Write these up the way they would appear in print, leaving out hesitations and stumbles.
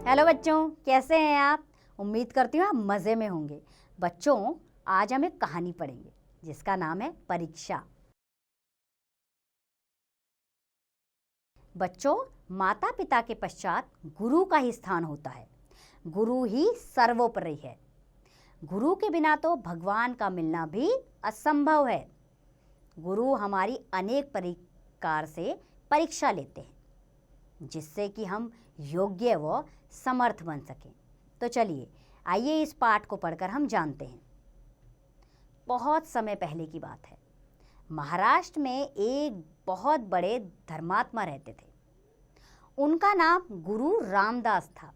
Hello बच्चों, कैसे हैं आप। उम्मीद करती हूँ आप मज़े में होंगे। बच्चों, आज हम एक कहानी पढ़ेंगे जिसका नाम है परीक्षा। बच्चों, माता पिता के पश्चात गुरु का ही स्थान होता है। गुरु ही सर्वोपरि है। गुरु के बिना तो भगवान का मिलना भी असंभव है। गुरु हमारी अनेक प्रकार से परीक्षा लेते हैं जिससे कि हम योग्य व समर्थ बन सकें। तो चलिए आइए इस पाठ को पढ़कर हम जानते हैं। बहुत समय पहले की बात है। महाराष्ट्र में एक बहुत बड़े धर्मात्मा रहते थे। उनका नाम गुरु रामदास था।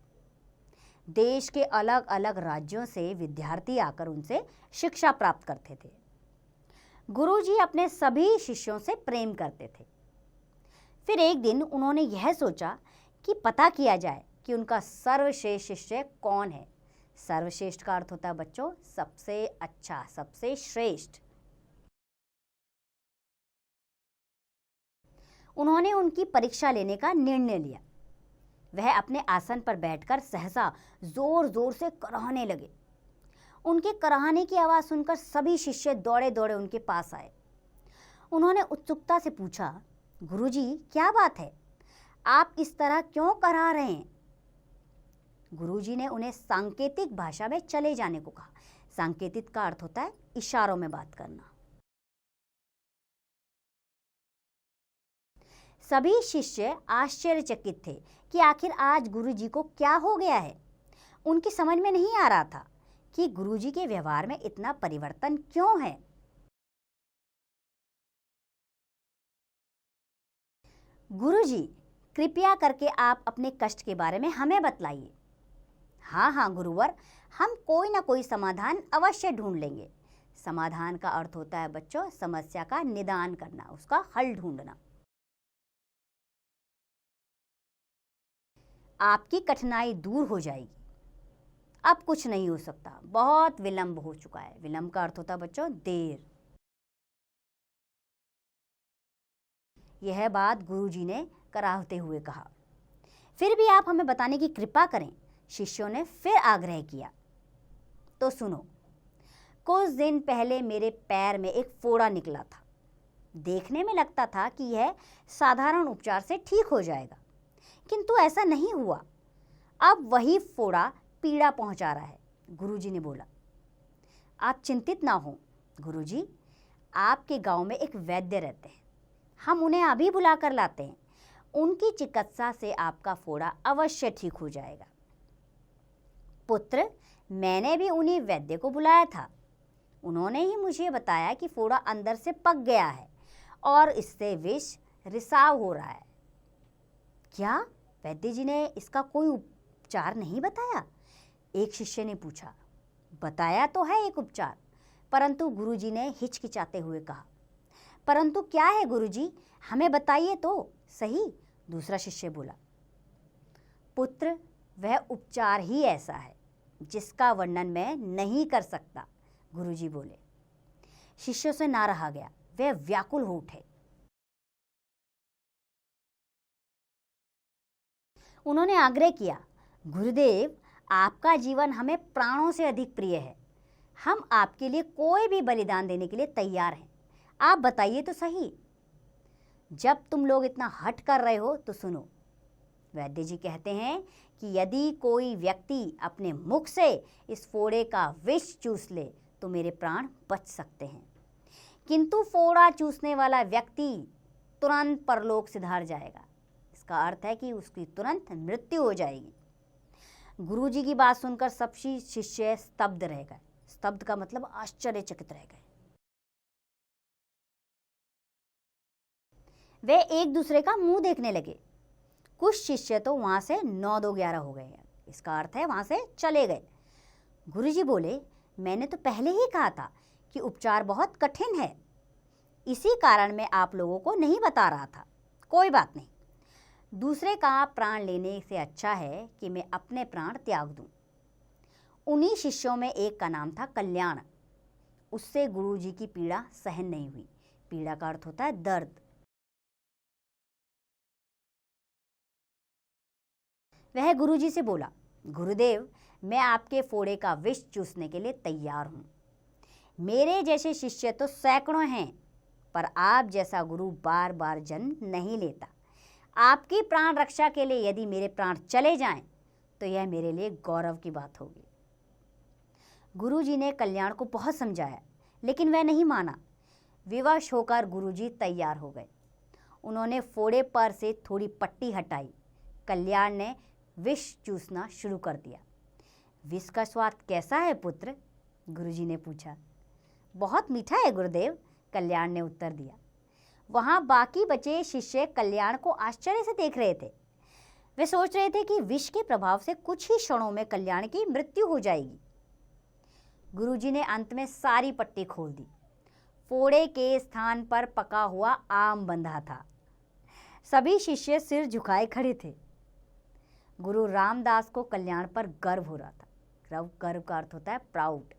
देश के अलग अलग राज्यों से विद्यार्थी आकर उनसे शिक्षा प्राप्त करते थे। गुरुजी अपने सभी शिष्यों से प्रेम करते थे। फिर एक दिन उन्होंने यह सोचा कि पता किया जाए कि उनका सर्वश्रेष्ठ शिष्य कौन है। सर्वश्रेष्ठ का अर्थ होता है बच्चों सबसे अच्छा, सबसे श्रेष्ठ। उन्होंने उनकी परीक्षा लेने का निर्णय लिया। वह अपने आसन पर बैठकर सहसा जोर जोर से कराहने लगे। उनके कराहने की आवाज सुनकर सभी शिष्य दौड़े दौड़े उनके पास आए। उन्होंने उत्सुकता से पूछा, गुरुजी क्या बात है, आप इस तरह क्यों करा रहे हैं। गुरुजी ने उन्हें सांकेतिक भाषा में चले जाने को कहा। सांकेतिक का अर्थ होता है इशारों में बात करना। सभी शिष्य आश्चर्यचकित थे कि आखिर आज गुरुजी को क्या हो गया है। उनकी समझ में नहीं आ रहा था कि गुरुजी के व्यवहार में इतना परिवर्तन क्यों है। गुरुजी, कृपया करके आप अपने कष्ट के बारे में हमें बतलाइए। हाँ गुरुवर, हम कोई ना कोई समाधान अवश्य ढूंढ लेंगे। समाधान का अर्थ होता है बच्चों समस्या का निदान करना, उसका हल ढूंढना। आपकी कठिनाई दूर हो जाएगी। अब कुछ नहीं हो सकता, बहुत विलंब हो चुका है। विलंब का अर्थ होता है बच्चों देर। यह बात गुरुजी ने कराहते हुए कहा। फिर भी आप हमें बताने की कृपा करें। शिष्यों ने फिर आग्रह किया। तो सुनो, कुछ दिन पहले मेरे पैर में एक फोड़ा निकला था। देखने में लगता था कि यह साधारण उपचार से ठीक हो जाएगा, किंतु ऐसा नहीं हुआ। अब वही फोड़ा पीड़ा पहुंचा रहा है। गुरुजी ने बोला, आप चिंतित ना हो गुरुजी, आपके गांव में एक वैद्य रहते हैं। हम उन्हें अभी बुला कर लाते हैं। उनकी चिकित्सा से आपका फोड़ा अवश्य ठीक हो जाएगा। पुत्र, मैंने भी उन्हीं वैद्य को बुलाया था। उन्होंने ही मुझे बताया कि फोड़ा अंदर से पक गया है और इससे विष रिसाव हो रहा है। क्या वैद्य जी ने इसका कोई उपचार नहीं बताया? एक शिष्य ने पूछा। बताया तो है एक उपचार, परंतु गुरुजी ने हिचकिचाते हुए कहा, परंतु क्या है गुरुजी, हमें बताइए तो सही। दूसरा शिष्य बोला, पुत्र, वह उपचार ही ऐसा है जिसका वर्णन मैं नहीं कर सकता। गुरुजी बोले। शिष्यों से ना रहा गया, वे व्याकुल हो उठे। उन्होंने आग्रह किया, गुरुदेव, आपका जीवन हमें प्राणों से अधिक प्रिय है। हम आपके लिए कोई भी बलिदान देने के लिए तैयार हैं। आप बताइए तो सही। जब तुम लोग इतना हठ कर रहे हो तो सुनो। वैद्य जी कहते हैं कि यदि कोई व्यक्ति अपने मुख से इस फोड़े का विष चूस ले तो मेरे प्राण बच सकते हैं, किंतु फोड़ा चूसने वाला व्यक्ति तुरंत परलोक सिधार जाएगा। इसका अर्थ है कि उसकी तुरंत मृत्यु हो जाएगी। गुरुजी की बात सुनकर सब शिष्य स्तब्ध रह गए। स्तब्ध का मतलब आश्चर्यचकित रह गए। वे एक दूसरे का मुंह देखने लगे। कुछ शिष्य तो वहां से 9-2-11 हो गए हैं। इसका अर्थ है वहां से चले गए। गुरुजी बोले, मैंने तो पहले ही कहा था कि उपचार बहुत कठिन है। इसी कारण मैं आप लोगों को नहीं बता रहा था। कोई बात नहीं, दूसरे का प्राण लेने से अच्छा है कि मैं अपने प्राण त्याग दूं। उन्हीं शिष्यों में एक का नाम था कल्याण। उससे गुरुजी की पीड़ा सहन नहीं हुई। पीड़ा का अर्थ होता है दर्द। वह गुरुजी से बोला, गुरुदेव, मैं आपके फोड़े का विष चूसने के लिए तैयार हूँ। मेरे जैसे शिष्य तो सैकड़ों हैं, पर आप जैसा गुरु बार बार जन्म नहीं लेता। आपकी प्राण रक्षा के लिए यदि मेरे प्राण चले जाएं, तो यह मेरे लिए गौरव की बात होगी। गुरुजी ने कल्याण को बहुत समझाया, लेकिन वह नहीं माना। विवश होकर गुरुजी तैयार हो गए। उन्होंने फोड़े पर से थोड़ी पट्टी हटाई। कल्याण ने विष चूसना शुरू कर दिया। विष का स्वाद कैसा है पुत्र? गुरुजी ने पूछा। बहुत मीठा है गुरुदेव, कल्याण ने उत्तर दिया। वहां बाकी बचे शिष्य कल्याण को आश्चर्य से देख रहे थे। वे सोच रहे थे कि विष के प्रभाव से कुछ ही क्षणों में कल्याण की मृत्यु हो जाएगी। गुरुजी ने अंत में सारी पट्टी खोल दी। फोड़े के स्थान पर पका हुआ आम बंधा था। सभी शिष्य सिर झुकाए खड़े थे। गुरु रामदास को कल्याण पर गर्व हो रहा था। गर्व का अर्थ होता है प्राउड।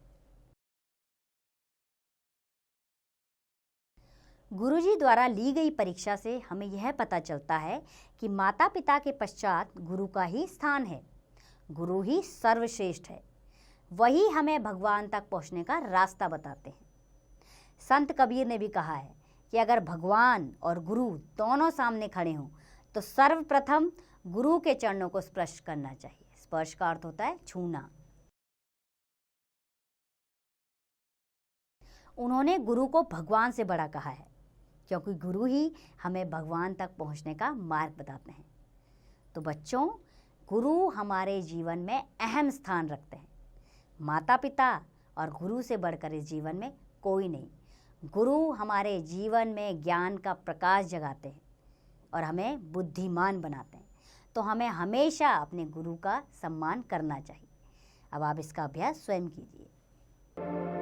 गुरुजी द्वारा ली गई परीक्षा से हमें यह पता चलता है कि माता पिता के पश्चात गुरु का ही स्थान है। गुरु ही सर्वश्रेष्ठ है। वही हमें भगवान तक पहुंचने का रास्ता बताते हैं। संत कबीर ने भी कहा है कि अगर भगवान और गुरु दोनों सामने खड़े हों तो सर्वप्रथम गुरु के चरणों को स्पर्श करना चाहिए। स्पर्श का अर्थ होता है छूना। उन्होंने गुरु को भगवान से बड़ा कहा है, क्योंकि गुरु ही हमें भगवान तक पहुंचने का मार्ग बताते हैं। तो बच्चों, गुरु हमारे जीवन में अहम स्थान रखते हैं। माता पिता और गुरु से बढ़कर इस जीवन में कोई नहीं। गुरु हमारे जीवन में ज्ञान का प्रकाश जगाते हैं और हमें बुद्धिमान बनाते हैं। तो हमें हमेशा अपने गुरु का सम्मान करना चाहिए। अब आप इसका अभ्यास स्वयं कीजिए।